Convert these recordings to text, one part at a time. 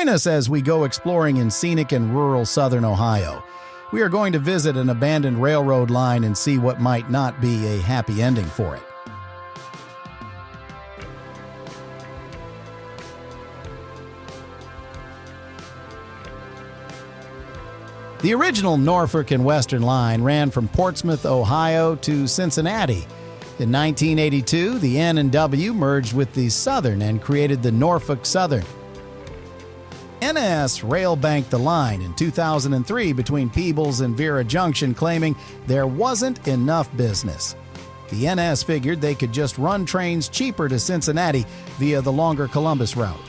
Join us as we go exploring in scenic and rural southern Ohio. We are going to visit an abandoned railroad line and see what might not be a happy ending for it. The original Norfolk and Western line ran from Portsmouth, Ohio to Cincinnati. In 1982, the N and W merged with the Southern and created the Norfolk Southern. NS railbanked the line in 2003 between Peebles and Vera Junction, claiming there wasn't enough business. The NS figured they could just run trains cheaper to Cincinnati via the longer Columbus route.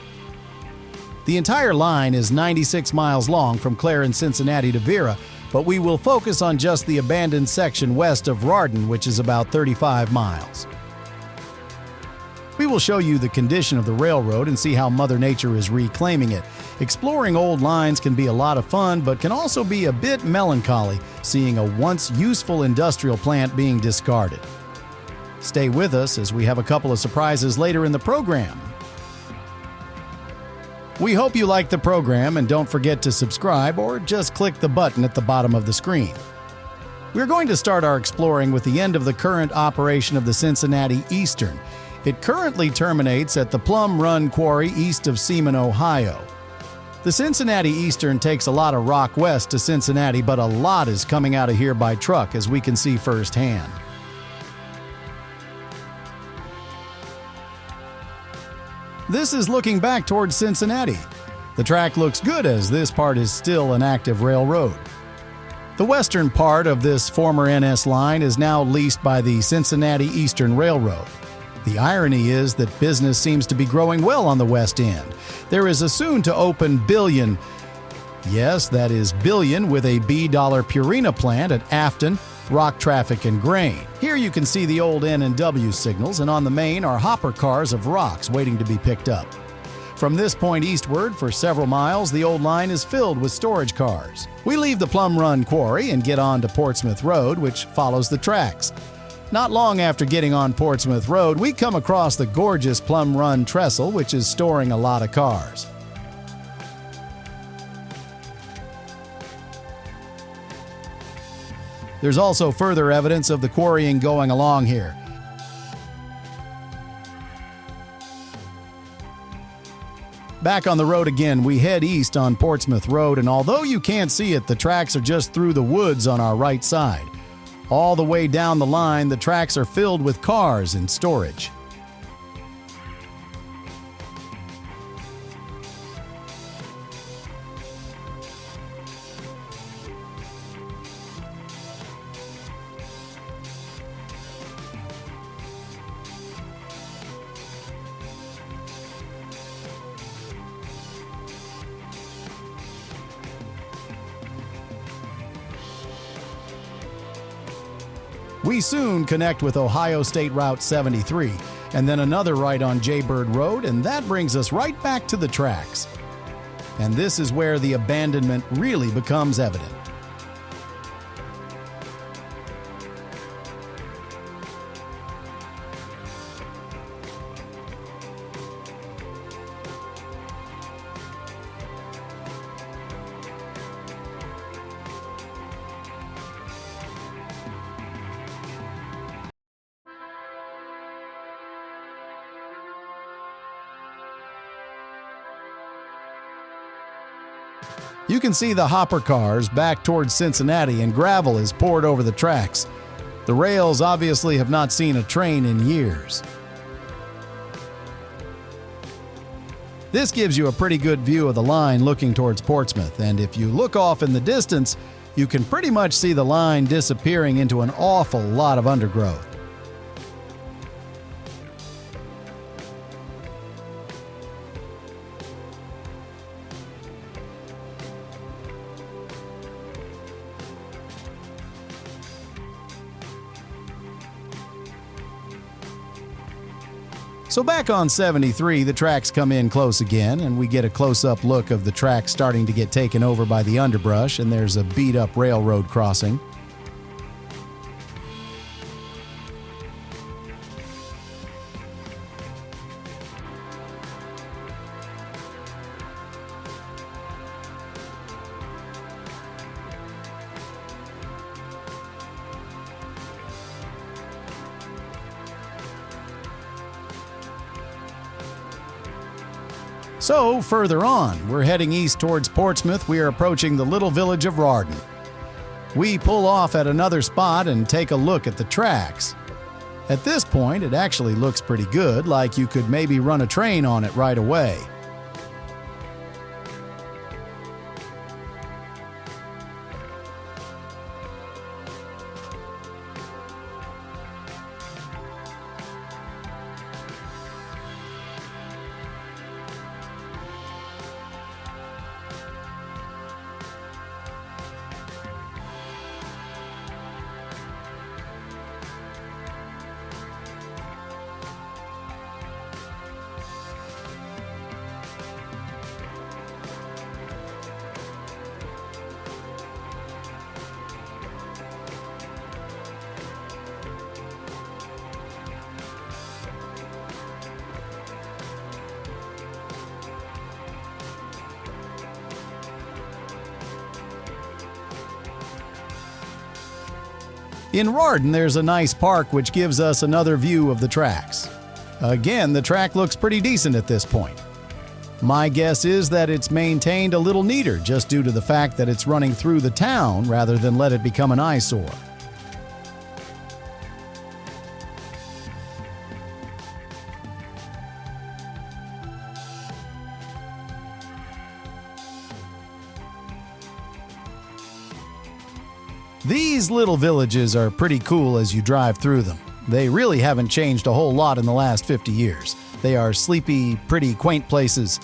The entire line is 96 miles long from Clare and Cincinnati to Vera, but we will focus on just the abandoned section west of Rarden, which is about 35 miles. We will show you the condition of the railroad and see how Mother Nature is reclaiming it. Exploring old lines can be a lot of fun, but can also be a bit melancholy, seeing a once useful industrial plant being discarded. Stay with us as we have a couple of surprises later in the program. We hope you like the program, and don't forget to subscribe or just click the button at the bottom of the screen. We're going to start our exploring with the end of the current operation of the Cincinnati Eastern. It currently terminates at the Plum Run Quarry east of Seaman, Ohio. The Cincinnati Eastern takes a lot of rock west to Cincinnati, but a lot is coming out of here by truck, as we can see firsthand. This is looking back towards Cincinnati. The track looks good as this part is still an active railroad. The western part of this former NS line is now leased by the Cincinnati Eastern Railroad. The irony is that business seems to be growing well on the west end. There is a soon-to-open billion, yes, that is billion with a B-dollar Purina plant at Afton, rock traffic and grain. Here you can see the old N and W signals, and on the main are hopper cars of rocks waiting to be picked up. From this point eastward for several miles, the old line is filled with storage cars. We leave the Plum Run Quarry and get on to Portsmouth Road, which follows the tracks. Not long after getting on Portsmouth Road, we come across the gorgeous Plum Run Trestle, which is storing a lot of cars. There's also further evidence of the quarrying going along here. Back on the road again, we head east on Portsmouth Road, and although you can't see it, the tracks are just through the woods on our right side. All the way down the line, the tracks are filled with cars and storage. We soon connect with Ohio State Route 73, and then another right on Jaybird Road, and that brings us right back to the tracks. And this is where the abandonment really becomes evident. You can see the hopper cars back towards Cincinnati, and gravel is poured over the tracks. The rails obviously have not seen a train in years. This gives you a pretty good view of the line looking towards Portsmouth, and if you look off in the distance, you can pretty much see the line disappearing into an awful lot of undergrowth. So back on 73, the tracks come in close again, and we get a close-up look of the track starting to get taken over by the underbrush, and there's a beat-up railroad crossing. So, further on, we're heading east towards Portsmouth. We are approaching the little village of Rarden. We pull off at another spot and take a look at the tracks. At this point, it actually looks pretty good, like you could maybe run a train on it right away. In Rarden, there's a nice park which gives us another view of the tracks. Again, the track looks pretty decent at this point. My guess is that it's maintained a little neater just due to the fact that it's running through the town rather than let it become an eyesore. These little villages are pretty cool as you drive through them. They really haven't changed a whole lot in the last 50 years. They are sleepy, pretty quaint places.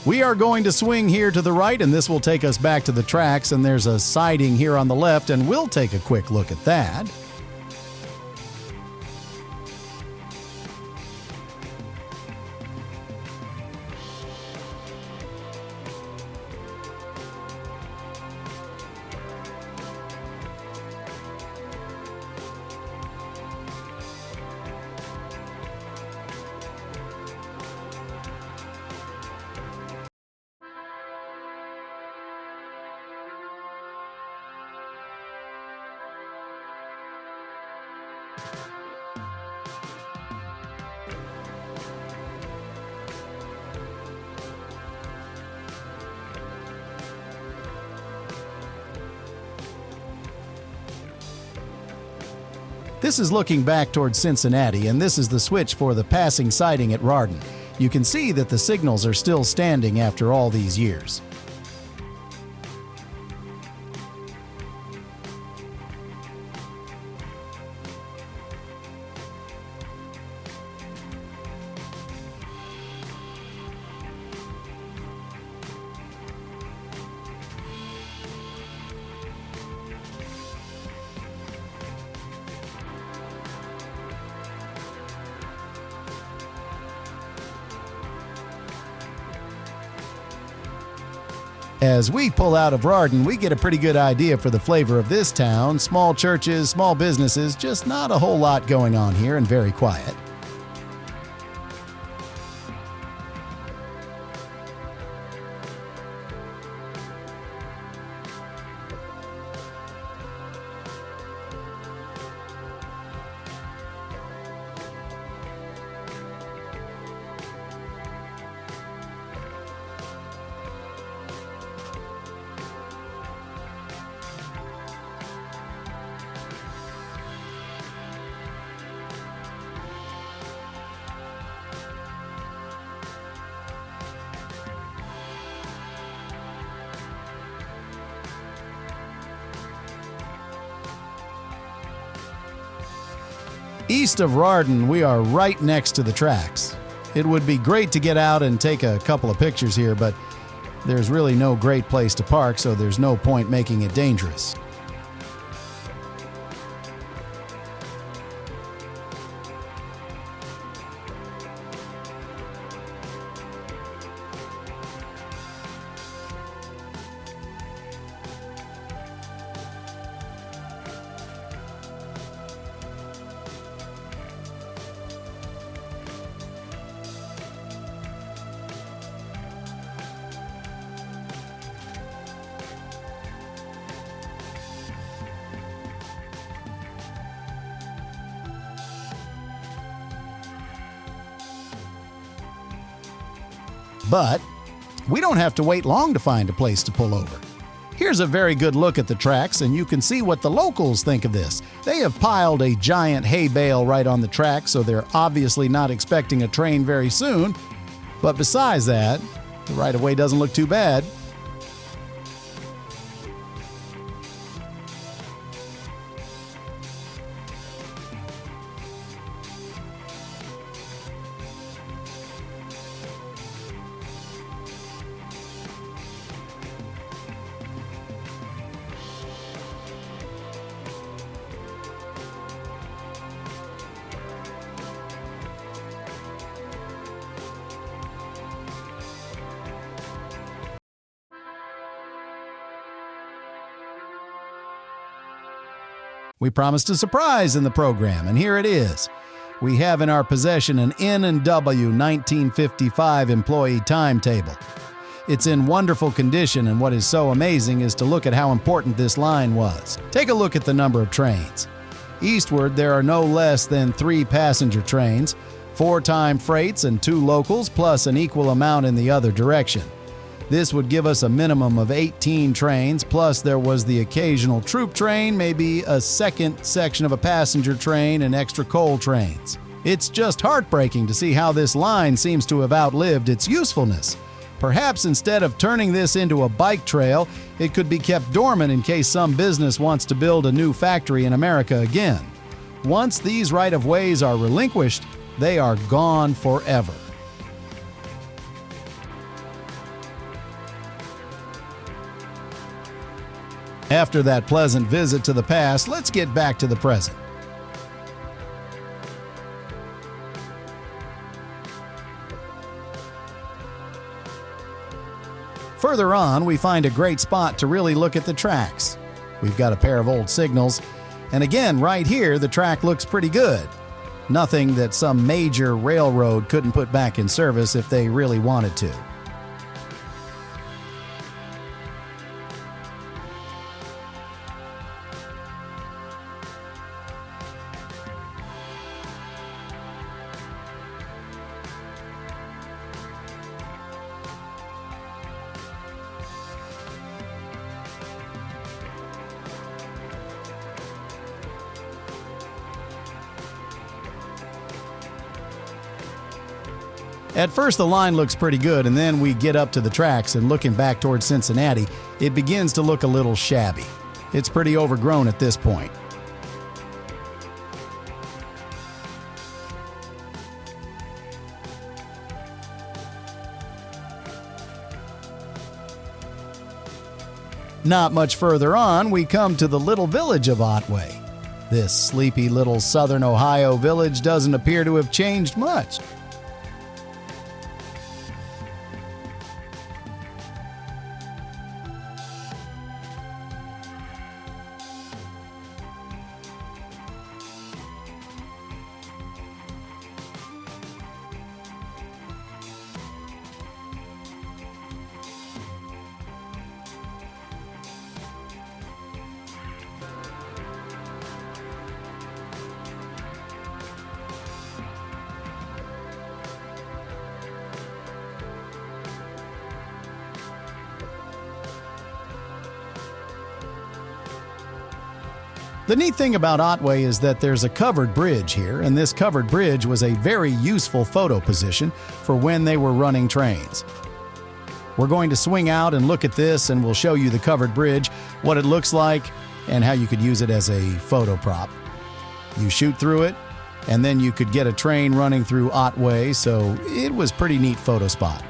We are going to swing here to the right, and this will take us back to the tracks, and there's a siding here on the left, and we'll take a quick look at that. This is looking back towards Cincinnati, and this is the switch for the passing siding at Rarden. You can see that the signals are still standing after all these years. As we pull out of Rarden, we get a pretty good idea for the flavor of this town. Small churches, small businesses, just not a whole lot going on here and very quiet. East of Rarden, we are right next to the tracks. It would be great to get out and take a couple of pictures here, but there's really no great place to park, so there's no point making it dangerous. But we don't have to wait long to find a place to pull over. Here's a very good look at the tracks, and you can see what the locals think of this. They have piled a giant hay bale right on the track, so they're obviously not expecting a train very soon. But besides that, the right-of-way doesn't look too bad. We promised a surprise in the program, and here it is. We have in our possession an N&W 1955 employee timetable. It's in wonderful condition, and what is so amazing is to look at how important this line was. Take a look at the number of trains. Eastward, there are no less than 3 passenger trains, 4 time freights and 2 locals, plus an equal amount in the other direction. This would give us a minimum of 18 trains, plus there was the occasional troop train, maybe a second section of a passenger train, and extra coal trains. It's just heartbreaking to see how this line seems to have outlived its usefulness. Perhaps instead of turning this into a bike trail, it could be kept dormant in case some business wants to build a new factory in America again. Once these right-of-ways are relinquished, they are gone forever. After that pleasant visit to the past, let's get back to the present. Further on, we find a great spot to really look at the tracks. We've got a pair of old signals, and again, right here, the track looks pretty good. Nothing that some major railroad couldn't put back in service if they really wanted to. At first the line looks pretty good, and then we get up to the tracks, and looking back towards Cincinnati, it begins to look a little shabby. It's pretty overgrown at this point. Not much further on, we come to the little village of Otway. This sleepy little southern Ohio village doesn't appear to have changed much. The neat thing about Otway is that there's a covered bridge here, and this covered bridge was a very useful photo position for when they were running trains. We're going to swing out and look at this, and we'll show you the covered bridge, what it looks like, and how you could use it as a photo prop. You shoot through it, and then you could get a train running through Otway, so it was a pretty neat photo spot.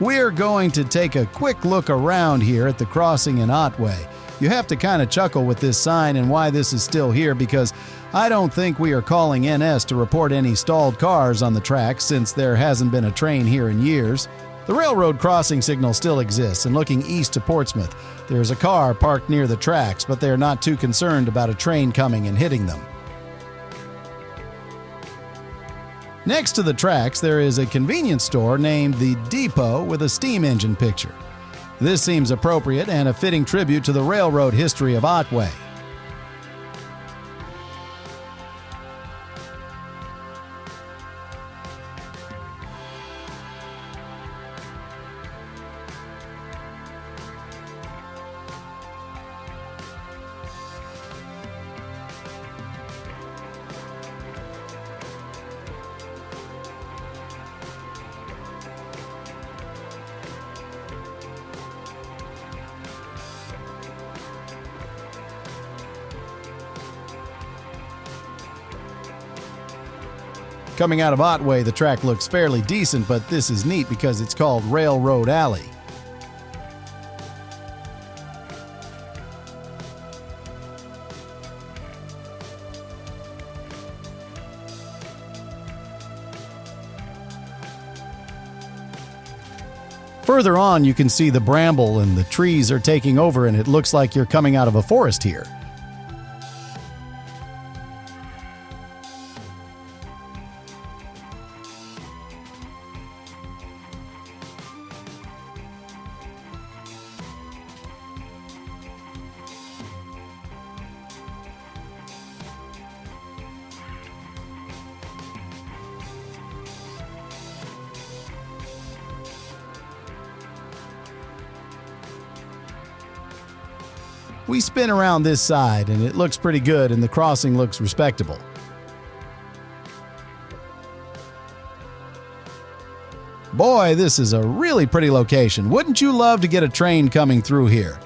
We're going to take a quick look around here at the crossing in Otway. You have to kind of chuckle with this sign and why this is still here, because I don't think we are calling NS to report any stalled cars on the track since there hasn't been a train here in years. The railroad crossing signal still exists, and looking east to Portsmouth, there's a car parked near the tracks, but they're not too concerned about a train coming and hitting them. Next to the tracks, there is a convenience store named the Depot with a steam engine picture. This seems appropriate and a fitting tribute to the railroad history of Otway. Coming out of Otway, the track looks fairly decent, but this is neat because it's called Railroad Alley. Further on, you can see the bramble and the trees are taking over, and it looks like you're coming out of a forest here. We spin around this side, and it looks pretty good, and the crossing looks respectable. Boy, this is a really pretty location. Wouldn't you love to get a train coming through here?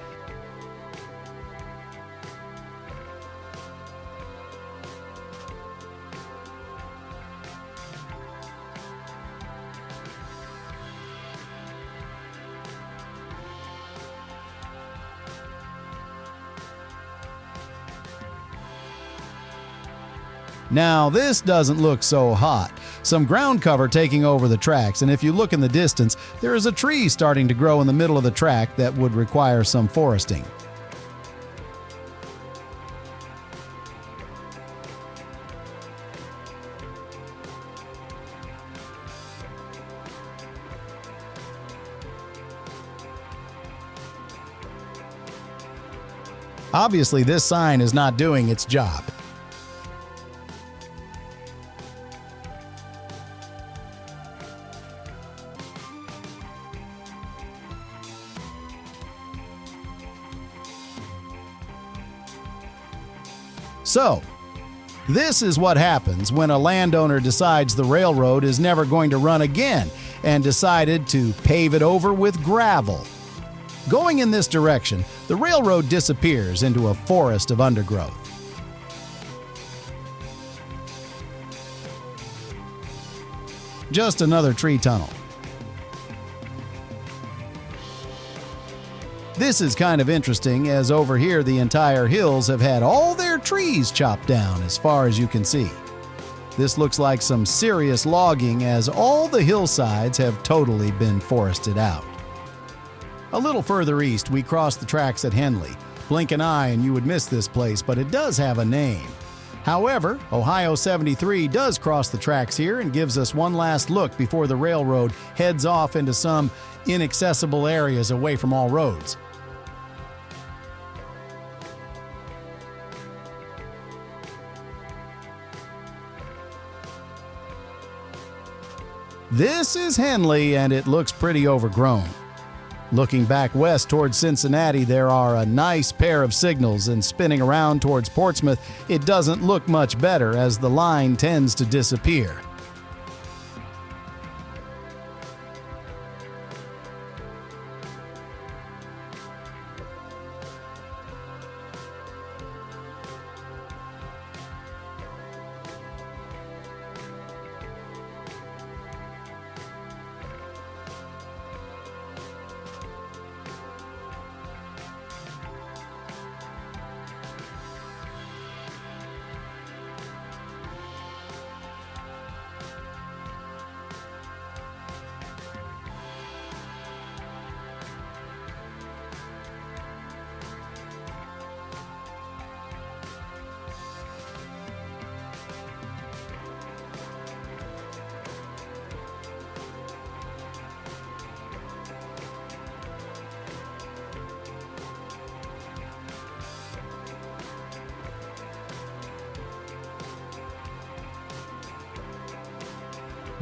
Now, this doesn't look so hot. Some ground cover taking over the tracks, and if you look in the distance, there is a tree starting to grow in the middle of the track that would require some foresting. Obviously, this sign is not doing its job. So, this is what happens when a landowner decides the railroad is never going to run again and decided to pave it over with gravel. Going in this direction, the railroad disappears into a forest of undergrowth. Just another tree tunnel. This is kind of interesting, as over here the entire hills have had all their trees chopped down as far as you can see. This looks like some serious logging, as all the hillsides have totally been forested out. A little further east, we cross the tracks at Henley. Blink an eye and you would miss this place, but it does have a name. However, Ohio 73 does cross the tracks here and gives us one last look before the railroad heads off into some inaccessible areas away from all roads. This is Henley, and it looks pretty overgrown. Looking back west towards Cincinnati, there are a nice pair of signals, and spinning around towards Portsmouth, it doesn't look much better as the line tends to disappear.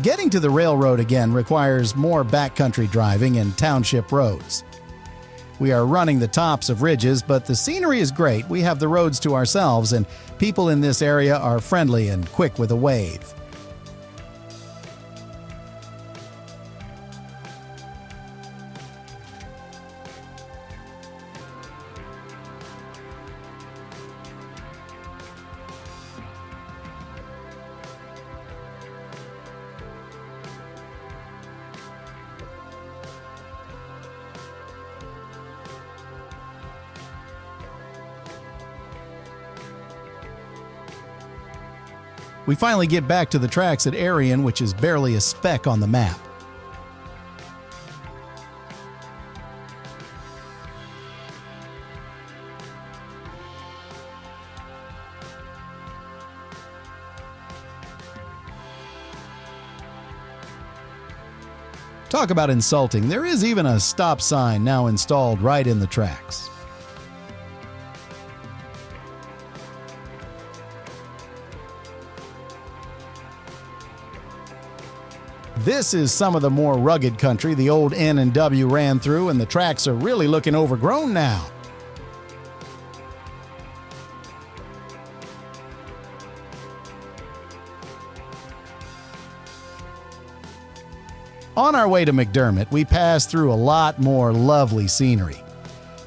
Getting to the railroad again requires more backcountry driving and township roads. We are running the tops of ridges, but the scenery is great. We have the roads to ourselves, and people in this area are friendly and quick with a wave. We finally get back to the tracks at Arion, which is barely a speck on the map. Talk about insulting. There is even a stop sign now installed right in the tracks. This is some of the more rugged country the old N&W ran through, and the tracks are really looking overgrown now. On our way to McDermott, we pass through a lot more lovely scenery.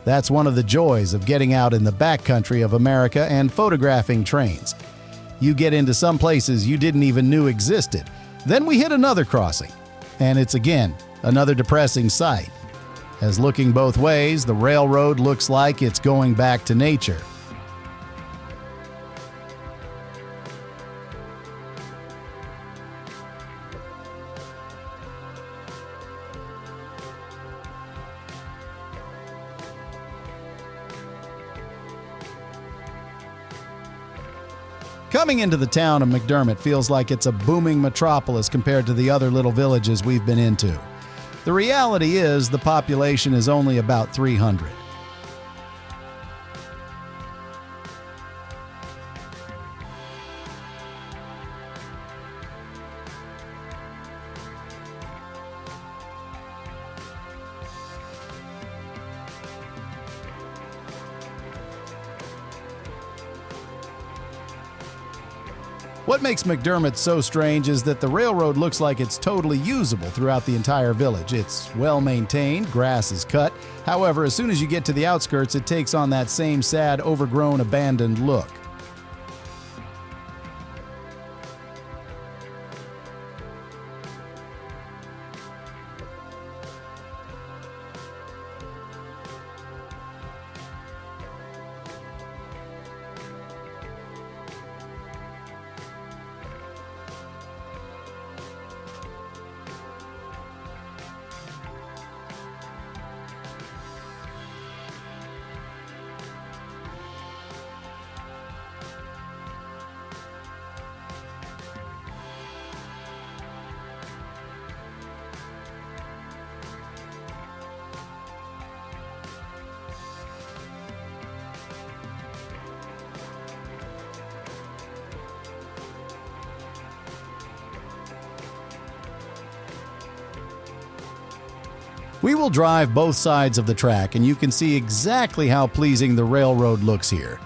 That's one of the joys of getting out in the backcountry of America and photographing trains. You get into some places you didn't even know existed. Then we hit another crossing, and it's again another depressing sight. As looking both ways, the railroad looks like it's going back to nature. Coming into the town of McDermott feels like it's a booming metropolis compared to the other little villages we've been into. The reality is the population is only about 300. What makes McDermott so strange is that the railroad looks like it's totally usable throughout the entire village. It's well maintained, grass is cut. However, as soon as you get to the outskirts, it takes on that same sad, overgrown, abandoned look. We will drive both sides of the track, and you can see exactly how pleasing the railroad looks here.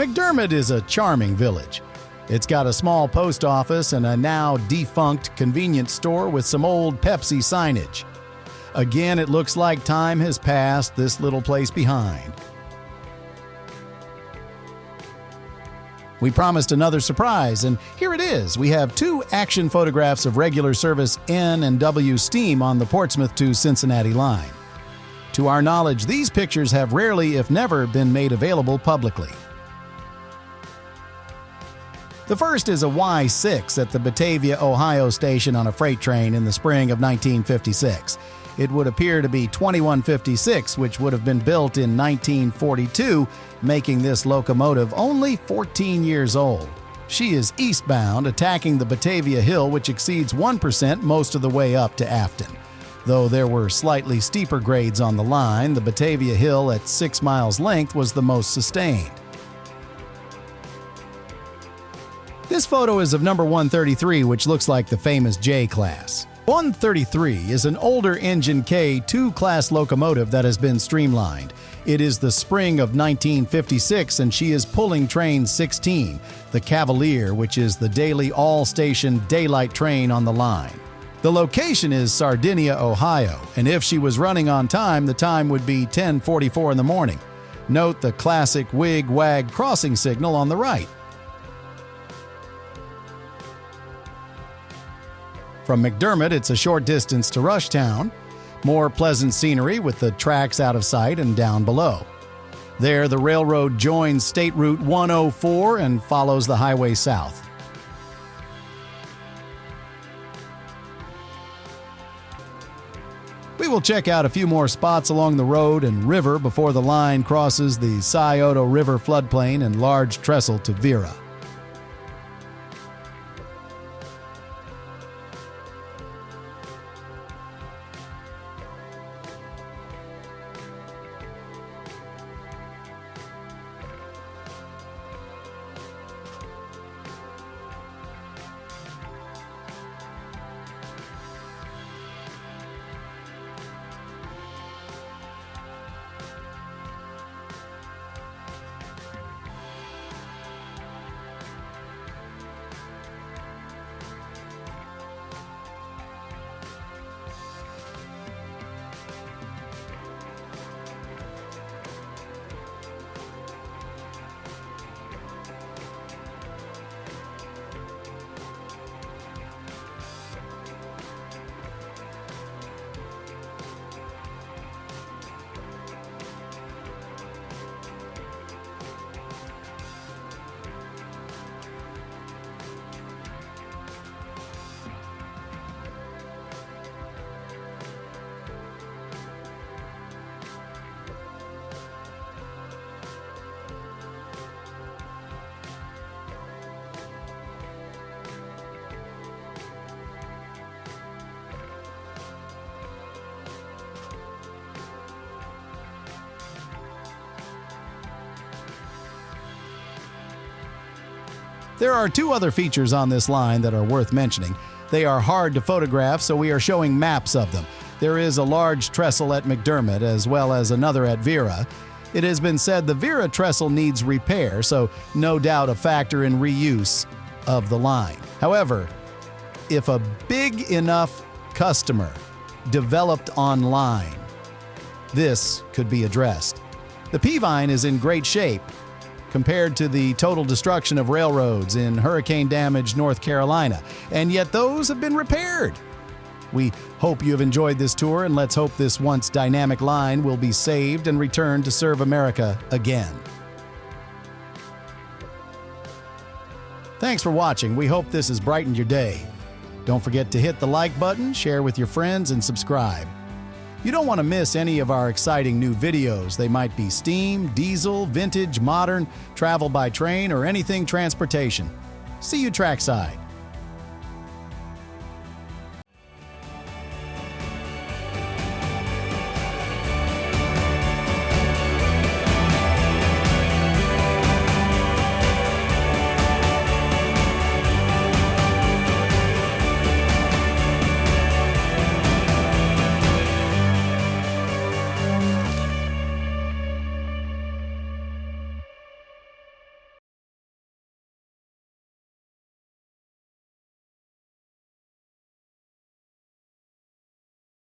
McDermott is a charming village. It's got a small post office and a now defunct convenience store with some old Pepsi signage. Again, it looks like time has passed this little place behind. We promised another surprise, and here it is. We have 2 action photographs of regular service N and W steam on the Portsmouth to Cincinnati line. To our knowledge, these pictures have rarely, if never, been made available publicly. The first is a Y6 at the Batavia, Ohio station on a freight train in the spring of 1956. It would appear to be 2156, which would have been built in 1942, making this locomotive only 14 years old. She is eastbound, attacking the Batavia Hill, which exceeds 1% most of the way up to Afton. Though there were slightly steeper grades on the line, the Batavia Hill at 6 miles length was the most sustained. This photo is of number 133, which looks like the famous J class. 133 is an older engine K 2-class locomotive that has been streamlined. It is the spring of 1956 and she is pulling train 16, the Cavalier, which is the daily all-station daylight train on the line. The location is Sardinia, Ohio, and if she was running on time, the time would be 10:44 in the morning. Note the classic wig-wag crossing signal on the right. From McDermott, it's a short distance to Rushtown. More pleasant scenery with the tracks out of sight and down below. There, the railroad joins State Route 104 and follows the highway south. We will check out a few more spots along the road and river before the line crosses the Scioto River floodplain and large trestle to Vera. There are 2 other features on this line that are worth mentioning. They are hard to photograph, so we are showing maps of them. There is a large trestle at McDermott as well as another at Vera. It has been said the Vera trestle needs repair, so no doubt a factor in reuse of the line. However, if a big enough customer developed online, this could be addressed. The Peavine is in great shape compared to the total destruction of railroads in hurricane-damaged North Carolina, and yet those have been repaired. We hope you have enjoyed this tour, and let's hope this once dynamic line will be saved and returned to serve America again. Thanks for watching. We hope this has brightened your day. Don't forget to hit the like button, share with your friends, and subscribe. You don't want to miss any of our exciting new videos. They might be steam, diesel, vintage, modern, travel by train, or anything transportation. See you trackside.